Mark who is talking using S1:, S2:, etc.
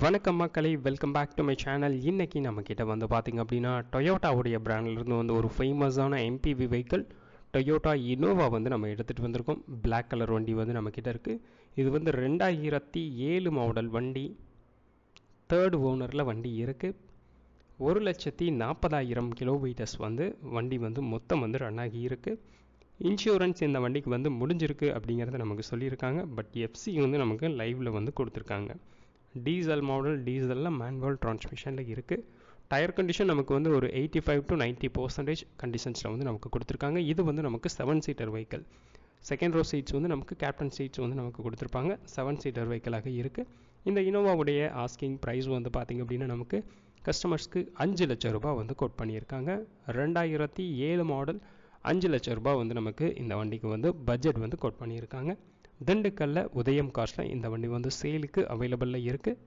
S1: வணக்கம் மக்களே, welcome back to my channel. இன்றைக்கி நம்மக்கிட்ட வந்து பார்த்திங்க அப்படின்னா டொயோட்டாவுடைய பிராண்ட்லேருந்து வந்து ஒரு ஃபேமஸான எம்பிவி வெஹிக்கிள் டொயோட்டா இனோவா வந்து நம்ம எடுத்துகிட்டு வந்திருக்கோம். பிளாக் கலர் வண்டி வந்து நம்மக்கிட்ட இருக்குது. இது வந்து 2007 மாடல் வண்டி. தேர்ட் ஓனரில் வண்டி இருக்குது. 1,40,000 கிலோமீட்டர்ஸ் வந்து வண்டி வந்து மொத்தம் வந்து ரன் ஆகி இருக்குது. இன்சூரன்ஸ் இந்த வண்டிக்கு வந்து முடிஞ்சிருக்கு அப்படிங்கிறத நமக்கு சொல்லியிருக்காங்க. பட் எஃப்சி வந்து நமக்கு லைவில் வந்து கொடுத்துருக்காங்க. டீசல் மாடல், டீசலில் மேனுவல் டிரான்ஸ்மிஷனில் இருக்குது. டயர் கண்டிஷன் நமக்கு வந்து ஒரு 85 to 90% கண்டிஷன்ஸில் வந்து நமக்கு கொடுத்துருக்காங்க. இது வந்து நமக்கு 7 seater vehicle. Second row seats வந்து நமக்கு கேப்டன் சீட்ஸ் வந்து நமக்கு கொடுத்துருப்பாங்க. 7 சீட்டர் வெஹிக்கிளாக இருக்குது. இந்த இனோவாவுடைய ஆஸ்கிங் ப்ரைஸ் வந்து பார்த்திங்க அப்படின்னா நமக்கு கஸ்டமர்ஸ்க்கு 5 லட்சம் ரூபாய் வந்து கோட் பண்ணியிருக்காங்க. 2007 மாடல் 5 லட்சம் ரூபாய் வந்து நமக்கு இந்த வண்டிக்கு வந்து பட்ஜெட் வந்து கோட் பண்ணியிருக்காங்க. திண்டுக்கல்ல உதயம் கார்ஸில் இந்த வண்டி வந்து சேலுக்கு அவைலபிளில் இருக்குது.